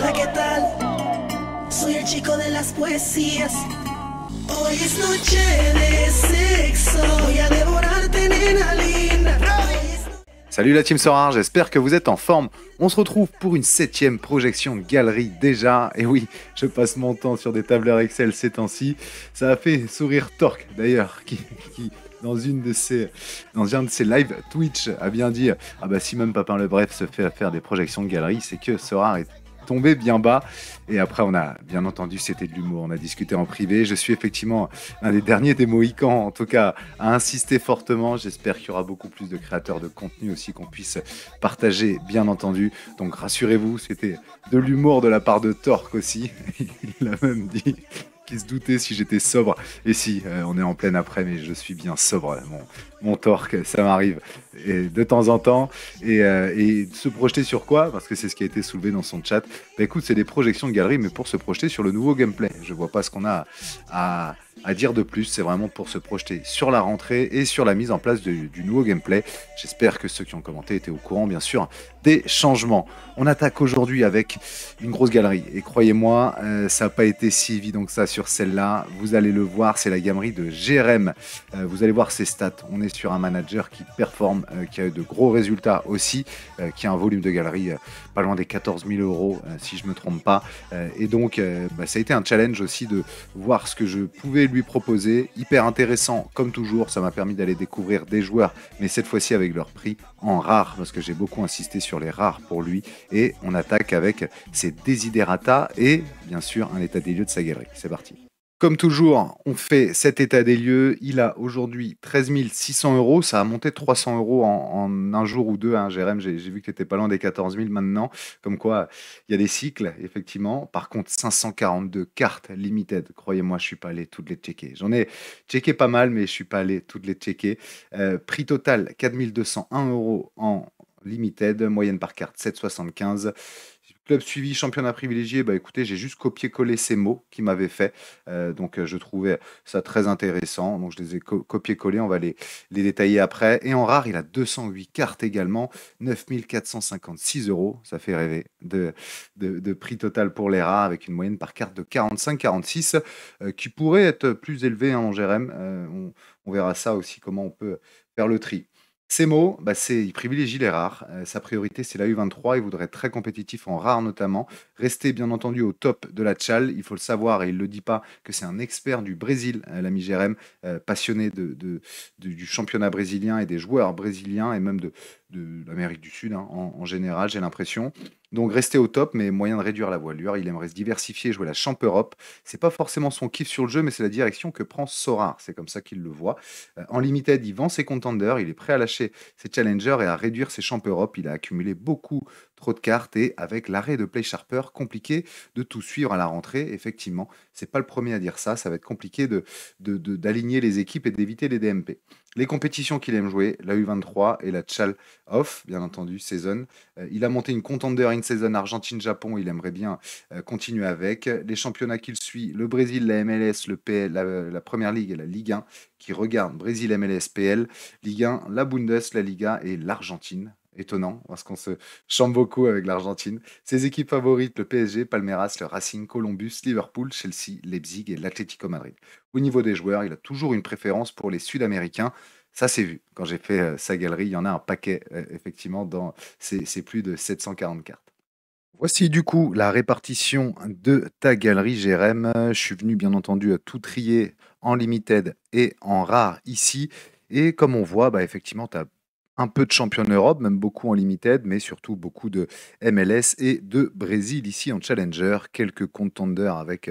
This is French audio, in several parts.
Hola, ¿qué tal? Soy el chico de las poesías. Hoy es noche de sexo. Voy a devorarte, nena linda. Salut la team Sorare, j'espère que vous êtes en forme. On se retrouve pour une 7e projection de galerie déjà. Et oui, je passe mon temps sur des tableurs Excel ces temps-ci. Ça a fait sourire Torque d'ailleurs, qui dans un de ses live Twitch a bien dit « Ah bah si même Papin le Bref se fait faire des projections de galerie, c'est que Sorare est tombé bien bas ». Et après, on a bien entendu, c'était de l'humour, on a discuté en privé. Je suis effectivement un des derniers des Mohicans, en tout cas, à insister fortement. J'espère qu'il y aura beaucoup plus de créateurs de contenu aussi qu'on puisse partager, bien entendu. Donc rassurez-vous, c'était de l'humour de la part de Torque aussi. Il a même dit qu'il se doutait si j'étais sobre. Et si, on est en pleine après, mais je suis bien sobre, mon Torque, ça m'arrive et de temps en temps. Et se projeter sur quoi? Parce que c'est ce qui a été soulevé dans son chat. Bah écoute, c'est des projections de galerie, mais pour se projeter sur le nouveau gameplay. Je vois pas ce qu'on a à dire de plus. C'est vraiment pour se projeter sur la rentrée et sur la mise en place du nouveau gameplay. J'espère que ceux qui ont commenté étaient au courant, bien sûr, des changements. On attaque aujourd'hui avec une grosse galerie. Et croyez-moi, ça n'a pas été si évident que ça sur celle-là. Vous allez le voir, c'est la galerie de GRM. Vous allez voir ses stats. On est sur un manager qui performe, qui a eu de gros résultats aussi, qui a un volume de galerie pas loin des 14 000 euros, si je ne me trompe pas. Et donc, ça a été un challenge aussi de voir ce que je pouvais lui proposer. Hyper intéressant, comme toujours. Ça m'a permis d'aller découvrir des joueurs, mais cette fois-ci avec leur prix en rare, parce que j'ai beaucoup insisté sur les rares pour lui. Et on attaque avec ses desiderata et bien sûr un état des lieux de sa galerie. C'est parti. Comme toujours, on fait cet état des lieux. Il a aujourd'hui 13 600 euros. Ça a monté 300 euros en un jour ou deux. Hein, Jérém, j'ai vu que tu étais pas loin des 14 000 maintenant. Comme quoi, il y a des cycles, effectivement. Par contre, 542 cartes limited. Croyez-moi, je suis pas allé toutes les checker. J'en ai checké pas mal, mais je suis pas allé toutes les checker. Prix total, 4 201 euros en limited. Moyenne par carte, 7,75. Club suivi, championnat privilégié, bah écoutez, j'ai juste copié-collé ces mots qu'il m'avait fait. Donc je trouvais ça très intéressant. Donc je les ai copié-collés, on va les détailler après. Et en rare, il a 208 cartes également, 9 456 euros. Ça fait rêver de prix total pour les rares avec une moyenne par carte de 45-46 qui pourrait être plus élevée en GRM. On verra ça aussi, comment on peut faire le tri. Ces mots, il privilégie les rares. Sa priorité, c'est la U23. Il voudrait être très compétitif en rare notamment. Rester bien entendu au top de la tchal. Il faut le savoir et il ne le dit pas que c'est un expert du Brésil, l'ami Jérém, passionné du championnat brésilien et des joueurs brésiliens et même de l'Amérique du Sud en général, j'ai l'impression. Donc rester au top, mais moyen de réduire la voilure. Il aimerait se diversifier, jouer la Champ Europe. C'est pas forcément son kiff sur le jeu, mais c'est la direction que prend Sorare. C'est comme ça qu'il le voit. En limited, il vend ses contenders, il est prêt à lâcher ses challengers et à réduire ses Champ Europe. Il a accumulé beaucoup trop de cartes et avec l'arrêt de Play Sharper, compliqué de tout suivre à la rentrée. Effectivement, c'est pas le premier à dire ça. Ça va être compliqué d'aligner les équipes et d'éviter les DMP. Les compétitions qu'il aime jouer, la U23 et la Tchal Off, bien entendu, Season. Il a monté une contender in-season Argentine-Japon, il aimerait bien continuer avec. Les championnats qu'il suit, le Brésil, la MLS, le PL, la Première Ligue et la Ligue 1, qui regarde Brésil, MLS, PL, Ligue 1, la Bundes, la Liga et l'Argentine. Étonnant, parce qu'on se chante beaucoup avec l'Argentine. Ses équipes favorites, le PSG, Palmeiras, le Racing, Columbus, Liverpool, Chelsea, Leipzig et l'Atlético Madrid. Au niveau des joueurs, il a toujours une préférence pour les Sud-Américains. Ça, c'est vu. Quand j'ai fait sa galerie, il y en a un paquet, effectivement, dans c'est plus de 740 cartes. Voici du coup la répartition de ta galerie, Jérém. Je suis venu, bien entendu, à tout trier en limited et en rare ici. Et comme on voit, effectivement, tu as un peu de champion Europe, même beaucoup en limited, mais surtout beaucoup de MLS et de Brésil ici en challenger, quelques contenders avec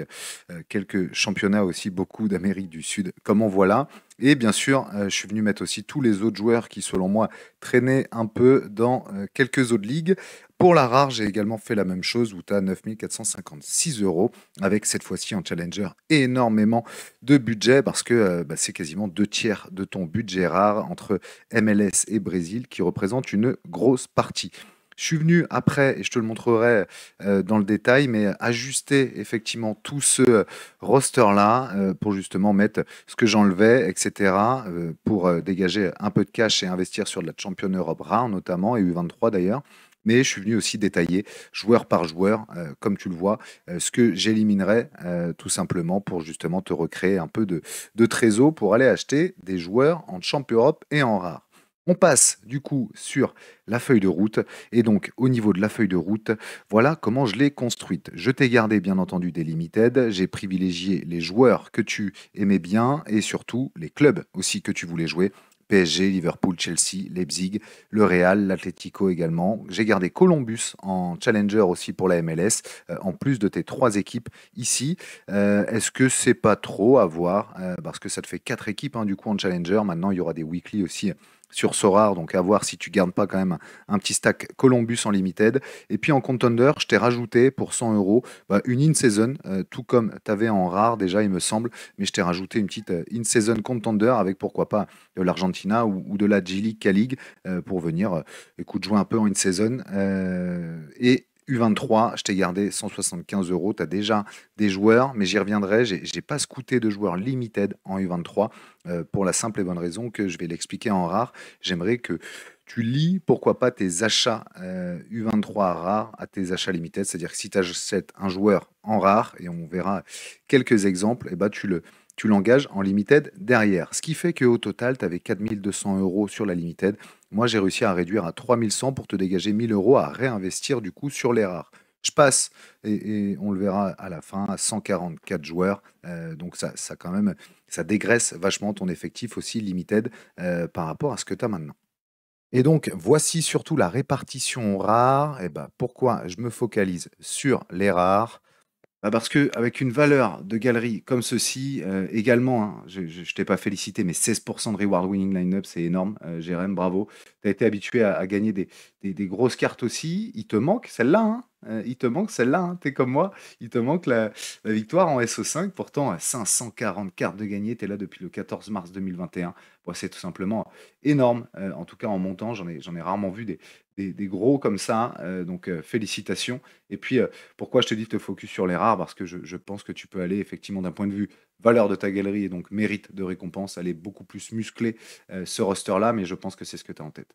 quelques championnats aussi, beaucoup d'Amérique du Sud, comme on voit là. Et bien sûr, je suis venu mettre aussi tous les autres joueurs qui, selon moi, traînaient un peu dans quelques autres ligues. Pour la rare, j'ai également fait la même chose où tu as 9 456 euros, avec cette fois-ci en challenger énormément de budget parce que c'est quasiment 2/3 de ton budget rare entre MLS et Brésil qui représente une grosse partie. Je suis venu après, et je te le montrerai dans le détail, mais ajuster effectivement tout ce roster-là pour justement mettre ce que j'enlevais, etc., pour dégager un peu de cash et investir sur de la Champion Europe rare notamment, et U23 d'ailleurs. Mais je suis venu aussi détailler joueur par joueur, comme tu le vois, ce que j'éliminerais, tout simplement pour justement te recréer un peu de trésor pour aller acheter des joueurs en Champ Europe et en rare. On passe du coup sur la feuille de route et donc au niveau de la feuille de route, voilà comment je l'ai construite. Je t'ai gardé bien entendu des limited, j'ai privilégié les joueurs que tu aimais bien et surtout les clubs aussi que tu voulais jouer. PSG, Liverpool, Chelsea, Leipzig, le Real, l'Atlético également. J'ai gardé Columbus en challenger aussi pour la MLS, en plus de tes trois équipes ici. Est-ce que c'est pas trop à voir parce que ça te fait quatre équipes hein, du coup en challenger. Maintenant, il y aura des weekly aussi sur Sorare, donc à voir si tu gardes pas quand même un petit stack Columbus en limited. Et puis en contender, je t'ai rajouté pour 100 euros une in-season, tout comme tu avais en rare déjà, il me semble, mais je t'ai rajouté une petite in-season contender avec pourquoi pas de l'Argentina ou de la G-League, K-League, pour venir, écoute, jouer un peu en in-season. Et U23, je t'ai gardé 175 euros. Tu as déjà des joueurs, mais j'y reviendrai. J'ai pas scouté de joueurs limited en U23 pour la simple et bonne raison que je vais l'expliquer en rare. J'aimerais que tu lis, pourquoi pas, tes achats U23 rares à tes achats limited. C'est-à-dire que si tu achètes un joueur en rare, et on verra quelques exemples, et bah, tu l'engages en limited derrière. Ce qui fait qu'au total, tu avais 4200 euros sur la limited. Moi, j'ai réussi à réduire à 3100 pour te dégager 1000 euros à réinvestir du coup sur les rares. Je passe, et on le verra à la fin, à 144 joueurs. Donc ça quand même, ça dégraisse vachement ton effectif aussi limited par rapport à ce que tu as maintenant. Et donc, voici surtout la répartition rare. Et ben, pourquoi je me focalise sur les rares? Bah, parce qu'avec une valeur de galerie comme ceci, également, hein, je t'ai pas félicité, mais 16% de reward winning line-up, c'est énorme. Jérém, bravo. Tu as été habitué à gagner des grosses cartes aussi. Il te manque celle-là, hein. Il te manque celle-là, hein. Tu es comme moi. Il te manque la victoire en SO5. Pourtant, 540 cartes de gagnées. Tu es là depuis le 14 mars 2021. Bon, c'est tout simplement énorme. En tout cas, en montant, j'en ai rarement vu des gros comme ça. Donc, félicitations. Et puis, pourquoi je te dis de te focus sur les rares? Parce que je pense que tu peux aller effectivement d'un point de vue valeur de ta galerie et donc mérite de récompense, aller beaucoup plus muscler ce roster-là, mais je pense que c'est ce que tu as en tête.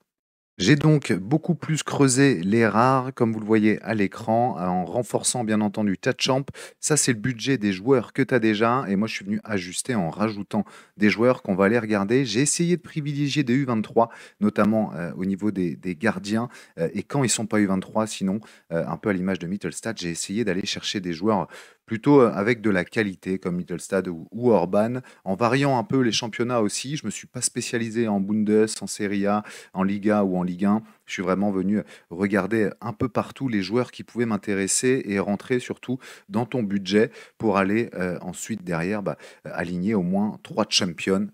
J'ai donc beaucoup plus creusé les rares, comme vous le voyez à l'écran, en renforçant bien entendu ta champ. Ça, c'est le budget des joueurs que tu as déjà. Et moi, je suis venu ajuster en rajoutant des joueurs qu'on va aller regarder. J'ai essayé de privilégier des U23, notamment au niveau des gardiens. Et quand ils sont pas U23, sinon, un peu à l'image de Mittelstadt, j'ai essayé d'aller chercher des joueurs plutôt avec de la qualité, comme Mittelstadt ou Orban, en variant un peu les championnats aussi. Je me suis pas spécialisé en Bundes, en Serie A, en Liga ou en Ligue 1. Je suis vraiment venu regarder un peu partout les joueurs qui pouvaient m'intéresser et rentrer surtout dans ton budget pour aller ensuite derrière aligner au moins trois champions.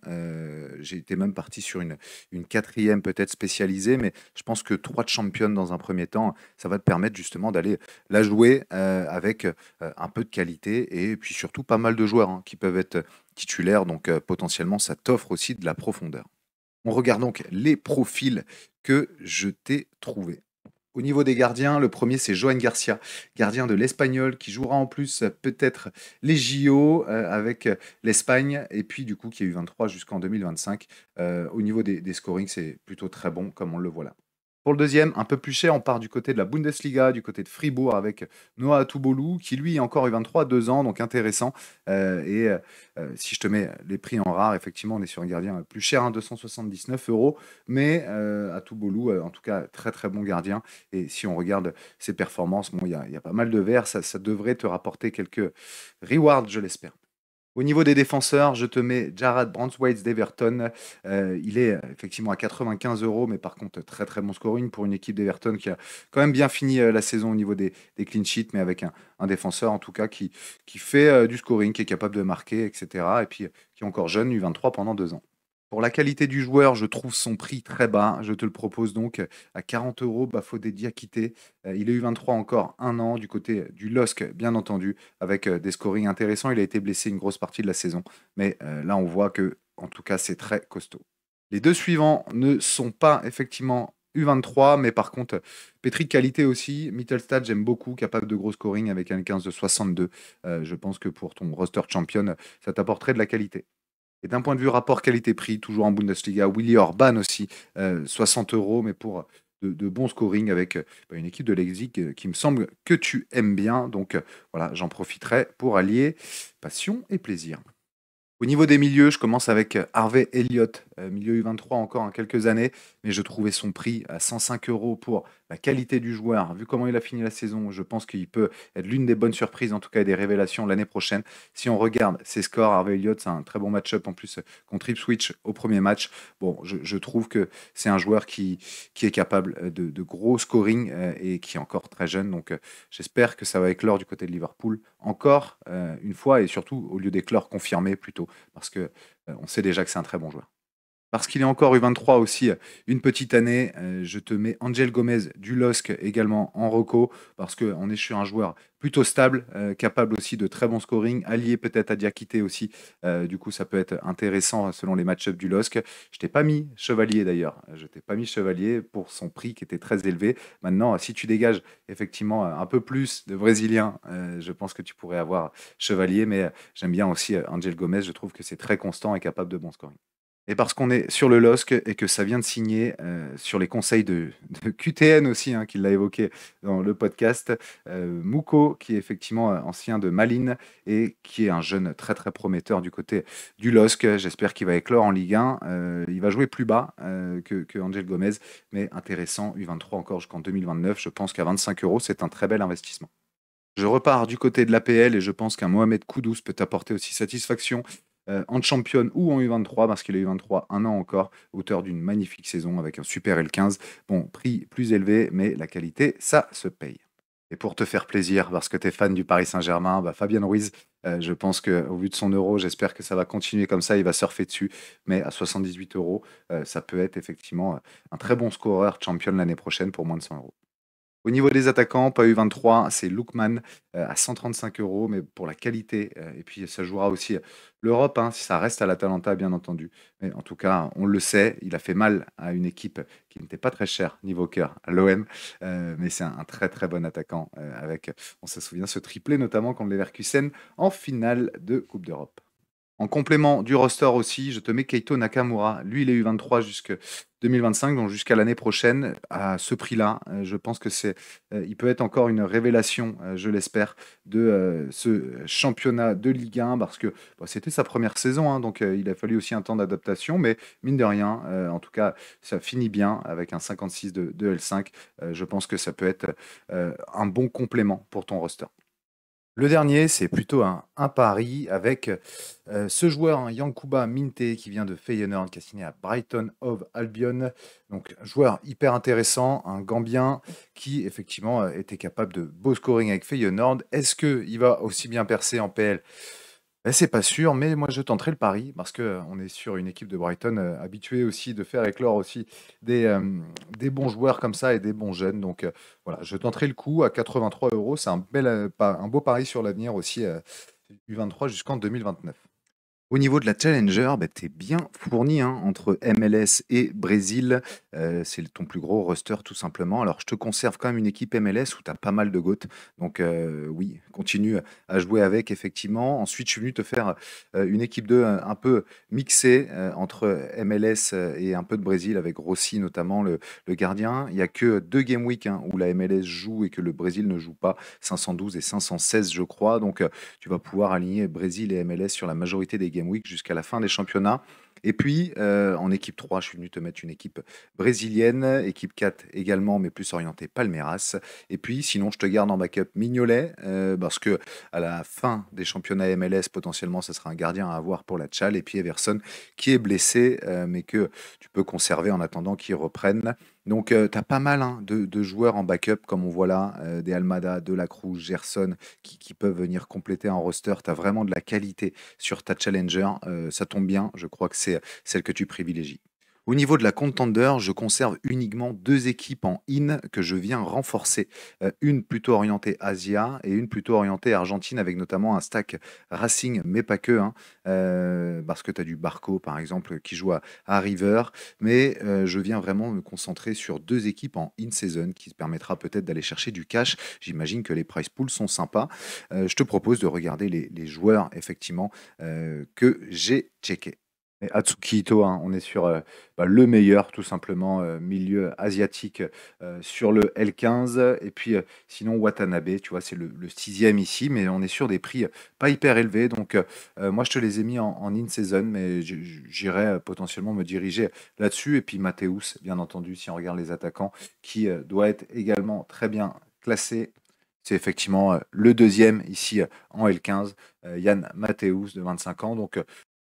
J'ai été même parti sur une quatrième peut-être spécialisée, mais je pense que trois champions dans un premier temps, ça va te permettre justement d'aller la jouer avec un peu de qualité et puis surtout pas mal de joueurs hein, qui peuvent être titulaires. Donc potentiellement, ça t'offre aussi de la profondeur. On regarde donc les profils que je t'ai trouvés. Au niveau des gardiens, le premier c'est Johan Garcia, gardien de l'Espagnol, qui jouera en plus peut-être les JO avec l'Espagne, et puis du coup qui a eu 23 jusqu'en 2025. Au niveau des scorings, c'est plutôt très bon, comme on le voit là. Pour le deuxième, un peu plus cher, on part du côté de la Bundesliga, du côté de Fribourg avec Noah Atubolou, qui lui est encore U23 à 2 ans, donc intéressant. Si je te mets les prix en rare, effectivement, on est sur un gardien plus cher, hein, 279 euros, mais Atubolou, en tout cas, très très bon gardien. Et si on regarde ses performances, bon, il y a pas mal de verts, ça devrait te rapporter quelques rewards, je l'espère. Au niveau des défenseurs, je te mets Jarrad Branthwaite d'Everton. Il est effectivement à 95 euros, mais par contre, très très bon scoring pour une équipe d'Everton qui a quand même bien fini la saison au niveau des clean sheets, mais avec un défenseur en tout cas qui fait du scoring, qui est capable de marquer, etc. Et puis qui est encore jeune, U23 pendant 2 ans. Pour la qualité du joueur, je trouve son prix très bas. Je te le propose donc à 40 euros. Bafodé Diakité. Il est U23 encore 1 an du côté du LOSC, bien entendu, avec des scorings intéressants. Il a été blessé une grosse partie de la saison. Mais là, on voit que, en tout cas, c'est très costaud. Les deux suivants ne sont pas effectivement U23, mais par contre, pétri de qualité aussi. Mittelstadt, j'aime beaucoup, capable de gros scoring avec un 15 de 62. Je pense que pour ton roster champion, ça t'apporterait de la qualité. Et d'un point de vue rapport qualité-prix, toujours en Bundesliga, Willy Orban aussi, 60 euros, mais pour de bon scoring avec une équipe de Leipzig qui me semble que tu aimes bien. Donc voilà, j'en profiterai pour allier passion et plaisir. Au niveau des milieux, je commence avec Harvey Elliott, milieu U23 encore en quelques années, mais je trouvais son prix à 105 euros pour la qualité du joueur. Vu comment il a fini la saison, je pense qu'il peut être l'une des bonnes surprises, en tout cas et des révélations l'année prochaine. Si on regarde ses scores, Harvey Elliott, c'est un très bon match-up en plus contre Ipswich au premier match. Bon, je trouve que c'est un joueur qui est capable de gros scoring et qui est encore très jeune. Donc j'espère que ça va éclore du côté de Liverpool encore une fois et surtout au lieu d'éclore confirmé plutôt parce que on sait déjà que c'est un très bon joueur. Parce qu'il est encore U23 aussi, une petite année, je te mets Angel Gomez du LOSC également en reco, parce qu'on est sur un joueur plutôt stable, capable aussi de très bon scoring, allié peut-être à Diakité aussi. Du coup, ça peut être intéressant selon les match-ups du LOSC. Je t'ai pas mis Chevalier d'ailleurs. Je t'ai pas mis Chevalier pour son prix qui était très élevé. Maintenant, si tu dégages effectivement un peu plus de Brésiliens, je pense que tu pourrais avoir Chevalier, mais j'aime bien aussi Angel Gomez. Je trouve que c'est très constant et capable de bon scoring. Et parce qu'on est sur le LOSC et que ça vient de signer sur les conseils de QTN aussi, hein, qui l'a évoqué dans le podcast, Mouko, qui est effectivement ancien de Malines et qui est un jeune très très prometteur du côté du LOSC. J'espère qu'il va éclore en Ligue 1. Il va jouer plus bas que Angel Gomez, mais intéressant, U23 encore jusqu'en 2029. Je pense qu'à 25 euros, c'est un très bel investissement. Je repars du côté de l'APL et je pense qu'un Mohamed Kudus peut apporter aussi satisfaction en Champion ou en U23 parce qu'il est U23 un an encore, auteur d'une magnifique saison avec un super L15. Bon, prix plus élevé, mais la qualité, ça se paye. Et pour te faire plaisir, parce que tu es fan du Paris Saint-Germain, Fabien Ruiz, je pense qu'au vu de son euro, j'espère que ça va continuer comme ça, il va surfer dessus. Mais à 78 euros, ça peut être effectivement un très bon scoreur champion l'année prochaine pour moins de 100 euros. Au niveau des attaquants, pas U23, c'est Lookman à 135 euros, mais pour la qualité. Et puis ça jouera aussi l'Europe, hein, si ça reste à l'Atalanta, bien entendu. Mais en tout cas, on le sait, il a fait mal à une équipe qui n'était pas très chère niveau cœur, à l'OM. Mais c'est un très très bon attaquant avec, on se souvient, ce triplé notamment contre Leverkusen en finale de Coupe d'Europe. En complément du roster aussi, je te mets Keito Nakamura. Lui, il est U23 jusqu'à 2025, donc jusqu'à l'année prochaine. À ce prix-là, je pense que il peut être encore une révélation, je l'espère, de ce championnat de Ligue 1, parce que c'était sa première saison, hein, donc il a fallu aussi un temps d'adaptation, mais mine de rien, en tout cas, ça finit bien avec un 56 de L5. Je pense que ça peut être un bon complément pour ton roster. Le dernier, c'est plutôt un pari avec ce joueur, hein, Yankuba Minte, qui vient de Feyenoord, qui a signé à Brighton Hove Albion. Donc, joueur hyper intéressant, un Gambien qui, effectivement, était capable de beau scoring avec Feyenoord. Est-ce qu'il va aussi bien percer en PL? Ben, c'est pas sûr, mais moi je tenterai le pari parce que on est sur une équipe de Brighton habituée aussi de faire éclore aussi des bons joueurs comme ça et des bons jeunes. Donc voilà, je tenterai le coup à 83 euros. C'est un beau pari sur l'avenir aussi U23 jusqu'en 2029. Au niveau de la Challenger, bah, tu es bien fourni hein, entre MLS et Brésil. C'est ton plus gros roster tout simplement. Alors je te conserve quand même une équipe MLS où tu as pas mal de GOAT. Donc oui, continue à jouer avec effectivement. Ensuite, je suis venu te faire une équipe 2 un peu mixée entre MLS et un peu de Brésil avec Rossi notamment le gardien. Il n'y a que 2 Game Week hein, où la MLS joue et que le Brésil ne joue pas. 512 et 516 je crois. Donc tu vas pouvoir aligner Brésil et MLS sur la majorité des Game Week jusqu'à la fin des championnats. Et puis, en équipe 3, je suis venu te mettre une équipe brésilienne, équipe 4 également, mais plus orientée Palmeiras. Et puis, sinon, je te garde en backup Mignolet, parce que à la fin des championnats MLS, potentiellement, ça sera un gardien à avoir pour la Tchal. Et puis, Everson, qui est blessé, mais que tu peux conserver en attendant qu'il reprenne. Donc, tu as pas mal hein, de joueurs en backup, comme on voit là, des Almada, de la Cruz, Gerson, qui peuvent venir compléter un roster. Tu as vraiment de la qualité sur ta Challenger. Ça tombe bien, je crois que c'est celle que tu privilégies. Au niveau de la Contender, je conserve uniquement 2 équipes en in que je viens renforcer. Une plutôt orientée Asia et une plutôt orientée Argentine avec notamment un stack Racing, mais pas que. Hein, parce que tu as du Barco par exemple qui joue à River. Mais je viens vraiment me concentrer sur 2 équipes en in-season qui te permettra peut-être d'aller chercher du cash. J'imagine que les price pools sont sympas. Je te propose de regarder les joueurs effectivement que j'ai checkés. Et Atsuki Ito, hein, on est sur le meilleur, tout simplement, milieu asiatique sur le L15. Et puis, sinon, Watanabe, tu vois, c'est le sixième ici, mais on est sur des prix pas hyper élevés. Donc, moi, je te les ai mis en in-season, mais j'irai potentiellement me diriger là-dessus. Et puis, Mathéus, bien entendu, si on regarde les attaquants, qui doit être également très bien classé. C'est effectivement le deuxième ici en L15, Yann Mathéus de 25 ans.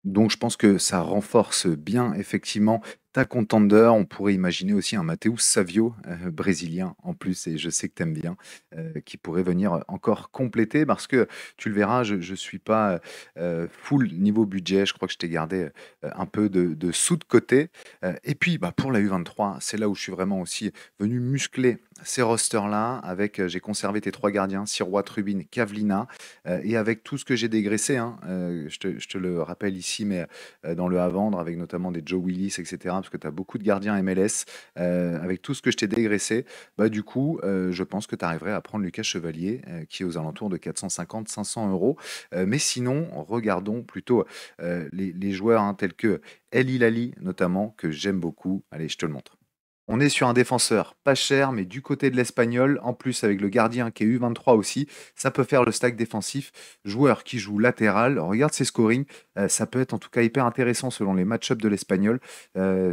Donc je pense que ça renforce bien effectivement ta contender. On pourrait imaginer aussi un Matheus Savio, brésilien en plus, et je sais que tu aimes bien, qui pourrait venir encore compléter parce que tu le verras, je ne suis pas full niveau budget. Je crois que je t'ai gardé un peu de sous de côté. Et puis bah, pour la U23, c'est là où je suis vraiment aussi venu muscler ces rosters-là. Avec, j'ai conservé tes trois gardiens, Sirois, Trubin, Kavlina, et avec tout ce que j'ai dégraissé, hein, je te le rappelle ici, mais dans le à vendre, avec notamment des Joe Willis, etc., parce que tu as beaucoup de gardiens MLS, avec tout ce que je t'ai dégraissé, bah, du coup, je pense que tu arriverais à prendre Lucas Chevalier, qui est aux alentours de 450-500 euros. Mais sinon, regardons plutôt les joueurs hein, tels que El Hilali, notamment, que j'aime beaucoup. Allez, je te le montre. On est sur un défenseur pas cher, mais du côté de l'Espagnol, en plus avec le gardien qui est U23 aussi, ça peut faire le stack défensif. Joueur qui joue latéral, regarde ses scorings, ça peut être en tout cas hyper intéressant selon les match-ups de l'Espagnol.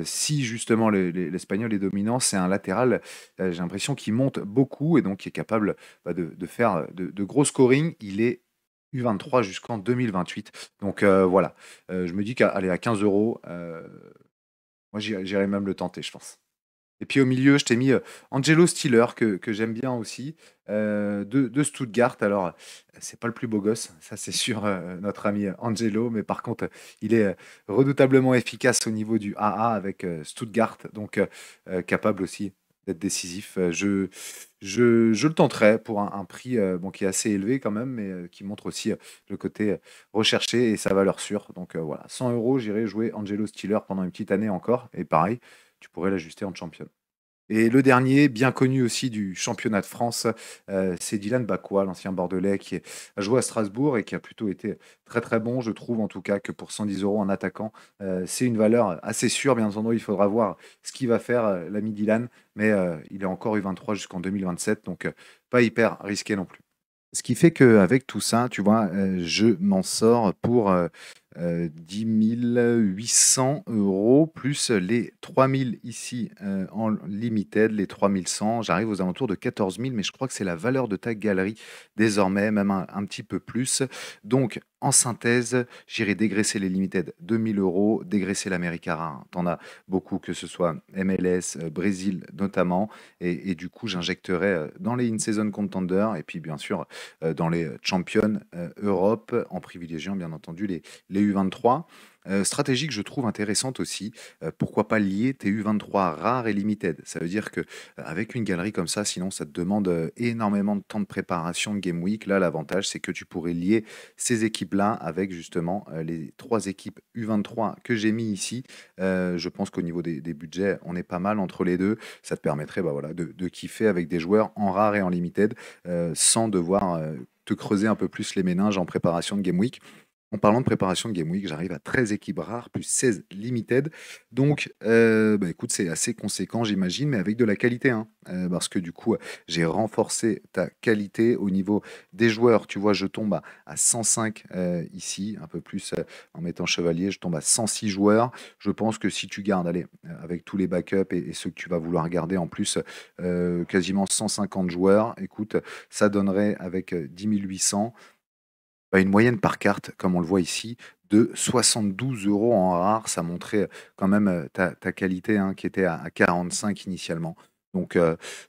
Si justement l'Espagnol est dominant, c'est un latéral, j'ai l'impression qu'il monte beaucoup et donc qui est capable de faire de gros scoring. Il est U23 jusqu'en 2028. Donc voilà. Je me dis qu'aller à 15 euros, moi j'irais même le tenter, je pense. Et puis au milieu, je t'ai mis Angelo Stiller, que j'aime bien aussi, de Stuttgart. Alors, c'est pas le plus beau gosse, ça c'est sûr, notre ami Angelo, mais par contre, il est redoutablement efficace au niveau du AA avec Stuttgart, donc capable aussi d'être décisif. Je le tenterai pour un prix bon, qui est assez élevé quand même, mais qui montre aussi le côté recherché et sa valeur sûre. Donc voilà, 100 euros, j'irai jouer Angelo Stiller pendant une petite année encore, et pareil, tu pourrais l'ajuster en champion. Et le dernier, bien connu aussi du championnat de France, c'est Dylan Bakwa, l'ancien Bordelais, a joué à Strasbourg et qui a plutôt été très très bon. Je trouve en tout cas que pour 110 euros en attaquant, c'est une valeur assez sûre. Bien entendu, il faudra voir ce qu'il va faire l'ami Dylan, mais il est encore U23 jusqu'en 2027, donc pas hyper risqué non plus. Ce qui fait qu'avec tout ça, tu vois, je m'en sors pour 10 800 € plus les 3 000 ici en limited, les 3 100. J'arrive aux alentours de 14 000, mais je crois que c'est la valeur de ta galerie désormais, même un petit peu plus. Donc, en synthèse, j'irai dégraisser les limited 2 000 €, dégraisser l'Américara. T'en as beaucoup, que ce soit MLS, Brésil notamment. Et du coup, j'injecterai dans les in-season contenders et puis bien sûr dans les Champions Europe en privilégiant bien entendu les U23. Stratégie que je trouve intéressante aussi, pourquoi pas lier tes U23 rares et limited. Ça veut dire que avec une galerie comme ça, sinon ça te demande énormément de temps de préparation de Game Week. Là, l'avantage, c'est que tu pourrais lier ces équipes-là avec justement les trois équipes U23 que j'ai mis ici. Je pense qu'au niveau des budgets, on est pas mal entre les deux. Ça te permettrait bah, voilà, de kiffer avec des joueurs en rare et en limited sans devoir te creuser un peu plus les méninges en préparation de Game Week. En parlant de préparation de Game Week, j'arrive à 13 équipes rares plus 16 limited. Donc, bah, écoute, c'est assez conséquent, j'imagine, mais avec de la qualité, hein. Parce que du coup, j'ai renforcé ta qualité au niveau des joueurs. Tu vois, je tombe à 105 ici, un peu plus en mettant chevalier, je tombe à 106 joueurs. Je pense que si tu gardes, allez, avec tous les backups et ceux que tu vas vouloir garder en plus, quasiment 150 joueurs, écoute, ça donnerait avec 10 800 une moyenne par carte, comme on le voit ici, de 72 € en rare. Ça montrait quand même ta qualité hein, qui était à 45 initialement. Donc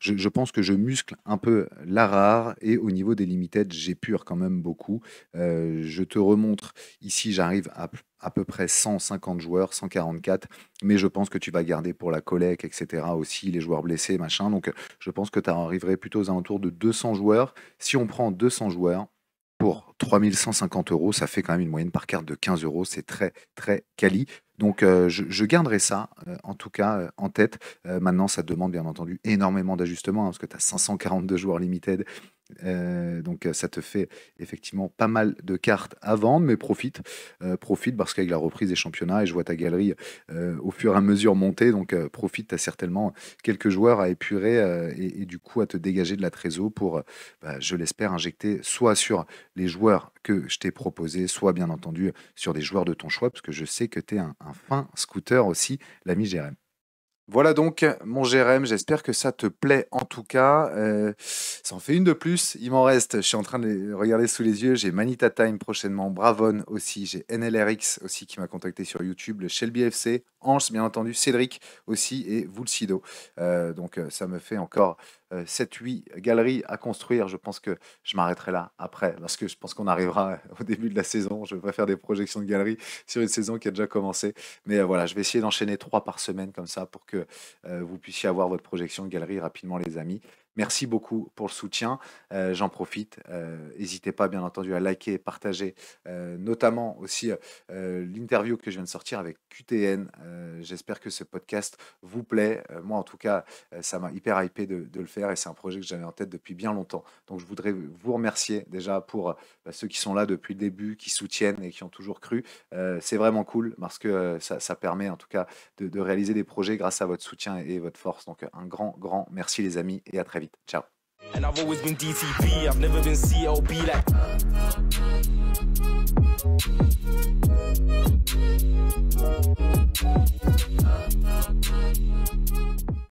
je pense que je muscle un peu la rare et au niveau des limited, j'épure quand même beaucoup. Je te remontre ici, j'arrive à peu près 150 joueurs, 144, mais je pense que tu vas garder pour la collecte, etc. aussi, les joueurs blessés, machin. Donc je pense que tu arriverais plutôt aux alentours de 200 joueurs. Si on prend 200 joueurs, pour 3 150 €, ça fait quand même une moyenne par carte de 15 €. C'est très, très quali. Donc, je garderai ça, en tout cas, en tête. Maintenant, ça demande bien entendu énormément d'ajustements, hein, parce que tu as 542 joueurs limited Donc ça te fait effectivement pas mal de cartes à vendre, mais profite parce qu'avec la reprise des championnats, et je vois ta galerie au fur et à mesure monter, donc profite, tu as certainement quelques joueurs à épurer et du coup à te dégager de la trésor pour, je l'espère, injecter soit sur les joueurs que je t'ai proposés, soit bien entendu sur des joueurs de ton choix, parce que je sais que tu es un fin scooter aussi, l'ami Jérém. Voilà donc mon Jérém, j'espère que ça te plaît en tout cas. Ça en fait une de plus, il m'en reste, je suis en train de les regarder sous les yeux, j'ai Manita Time prochainement, Bravon aussi, j'ai NLRX aussi qui m'a contacté sur YouTube, le Shelby FC, Anse bien entendu, Cédric aussi et Vulcido. Donc ça me fait encore 7-8 galeries à construire. Je pense que je m'arrêterai là après parce que je pense qu'on arrivera au début de la saison. Je ne vais pas faire des projections de galeries sur une saison qui a déjà commencé. Mais voilà, je vais essayer d'enchaîner 3 par semaine comme ça pour que vous puissiez avoir votre projection de galerie rapidement, les amis. Merci beaucoup pour le soutien. J'en profite. N'hésitez pas, bien entendu, à liker, partager, notamment aussi l'interview que je viens de sortir avec QTN. J'espère que ce podcast vous plaît. Moi, en tout cas, ça m'a hyper hypé de le faire et c'est un projet que j'avais en tête depuis bien longtemps. Donc, je voudrais vous remercier déjà pour ceux qui sont là depuis le début, qui soutiennent et qui ont toujours cru. C'est vraiment cool parce que ça permet en tout cas de réaliser des projets grâce à votre soutien et votre force. Donc, un grand, grand merci les amis et à très vite. Ciao. And I've always been DTP, I've never been CLB like